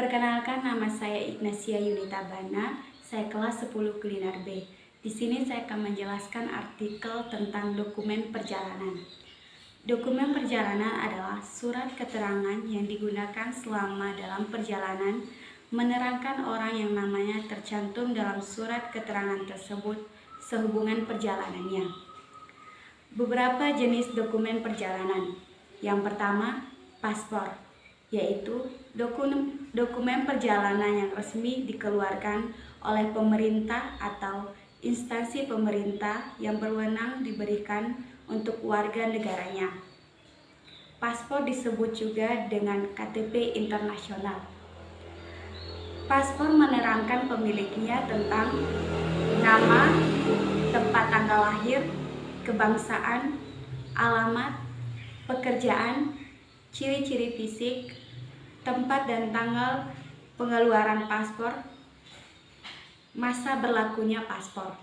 Perkenalkan, nama saya Ignacia Yunita Bana, saya kelas 10 Kuliner B. Di sini saya akan menjelaskan artikel tentang dokumen perjalanan. Dokumen perjalanan adalah surat keterangan yang digunakan selama dalam perjalanan, menerangkan orang yang namanya tercantum dalam surat keterangan tersebut sehubungan perjalanannya. Beberapa jenis dokumen perjalanan. Yang pertama, paspor, yaitu dokumen perjalanan yang resmi dikeluarkan oleh pemerintah atau instansi pemerintah yang berwenang diberikan untuk warga negaranya. Paspor disebut juga dengan KTP internasional. Paspor menerangkan pemiliknya tentang nama, tempat tanggal lahir, kebangsaan, alamat, pekerjaan, ciri-ciri fisik, tempat dan tanggal pengeluaran paspor, masa berlakunya paspor.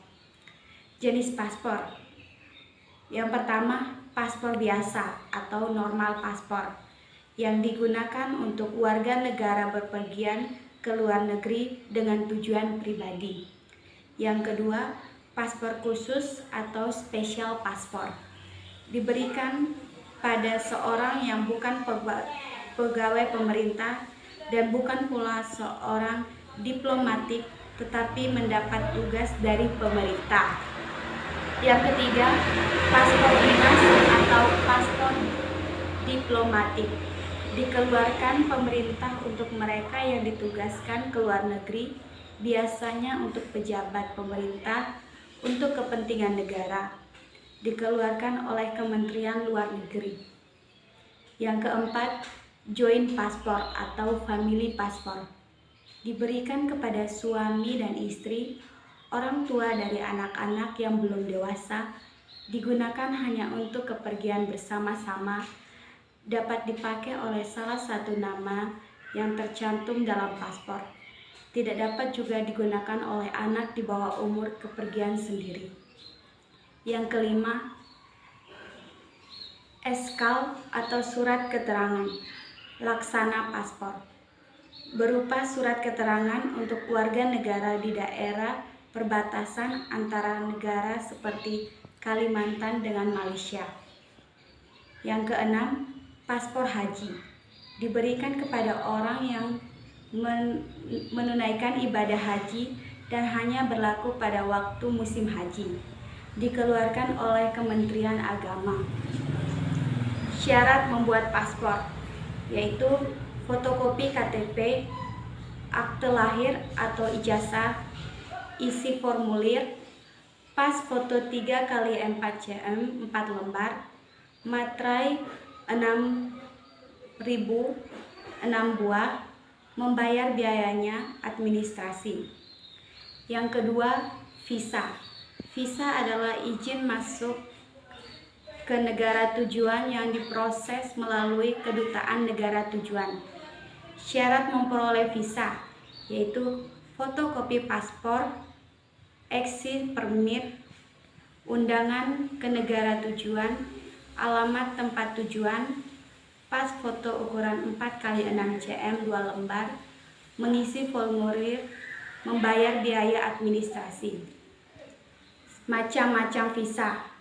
Jenis paspor. Yang pertama, paspor biasa atau normal paspor yang digunakan untuk warga negara berpergian ke luar negeri dengan tujuan pribadi. Yang kedua, paspor khusus atau special paspor diberikan pada seorang yang bukan pegawai pemerintah dan bukan pula seorang diplomatik tetapi mendapat tugas dari pemerintah. Yang ketiga, paspor dinas atau paspor diplomatik dikeluarkan pemerintah untuk mereka yang ditugaskan ke luar negeri, biasanya untuk pejabat pemerintah untuk kepentingan negara, dikeluarkan oleh Kementerian Luar Negeri. Yang keempat, joint passport atau family passport diberikan kepada suami dan istri, orang tua dari anak-anak yang belum dewasa, digunakan hanya untuk kepergian bersama-sama, dapat dipakai oleh salah satu nama yang tercantum dalam paspor. Tidak dapat juga digunakan oleh anak di bawah umur kepergian sendiri. Yang kelima, eskal atau surat keterangan laksana paspor, berupa surat keterangan untuk warga negara di daerah perbatasan antara negara seperti Kalimantan dengan Malaysia. Yang keenam, paspor haji diberikan kepada orang yang menunaikan ibadah haji dan hanya berlaku pada waktu musim haji, dikeluarkan oleh Kementerian Agama. Syarat membuat paspor, yaitu fotokopi KTP, akte lahir atau ijazah, isi formulir, pas foto 3x4 cm 4 lembar, materai 6.000 6 buah, membayar biayanya administrasi. Yang kedua, visa. Visa adalah izin masuk ke negara tujuan yang diproses melalui kedutaan negara tujuan. Syarat memperoleh visa, yaitu fotokopi paspor, exit permit, undangan ke negara tujuan, alamat tempat tujuan, pas foto ukuran 4x6 cm 2 lembar, mengisi formulir, membayar biaya administrasi. Macam-macam visa.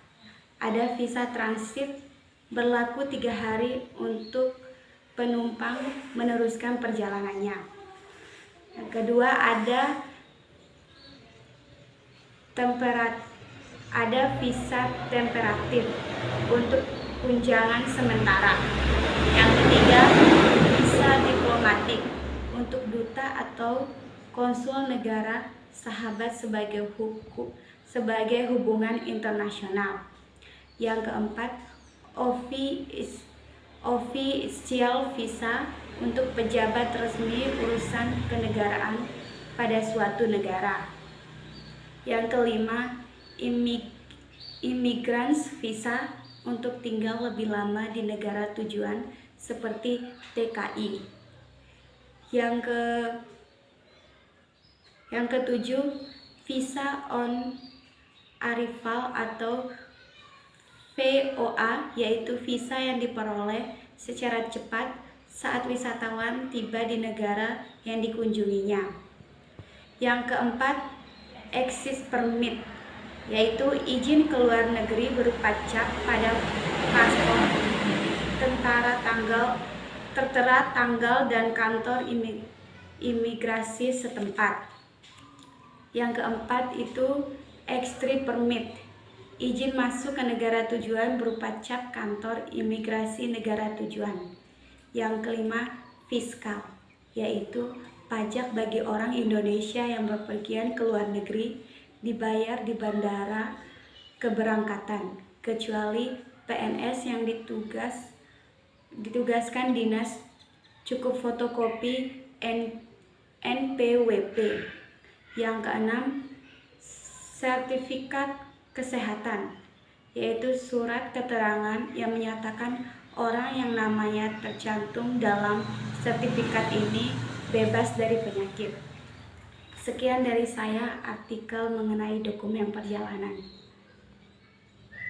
Ada visa transit berlaku 3 hari untuk penumpang meneruskan perjalanannya. Yang kedua, ada visa temperatif untuk kunjungan sementara. Yang ketiga, visa diplomatik untuk duta atau konsul negara sahabat sebagai hubungan internasional. Yang keempat, official visa untuk pejabat resmi urusan kenegaraan pada suatu negara. Yang kelima, immigrants visa untuk tinggal lebih lama di negara tujuan seperti TKI. Yang ketujuh, visa on arrival atau VOA, yaitu visa yang diperoleh secara cepat saat wisatawan tiba di negara yang dikunjunginya. Yang keempat, exit permit, yaitu izin keluar negeri berupa cap pada paspor, tertera tanggal dan kantor imigrasi setempat. Yang keempat itu exit permit, izin masuk ke negara tujuan berupa cap kantor imigrasi negara tujuan. Yang kelima, fiskal, yaitu pajak bagi orang Indonesia yang bepergian ke luar negeri dibayar di bandara keberangkatan, kecuali PNS yang ditugaskan dinas, cukup fotokopi NPWP. Yang keenam, sertifikat kesehatan, yaitu surat keterangan yang menyatakan orang yang namanya tercantum dalam sertifikat ini bebas dari penyakit. Sekian dari saya artikel mengenai dokumen perjalanan.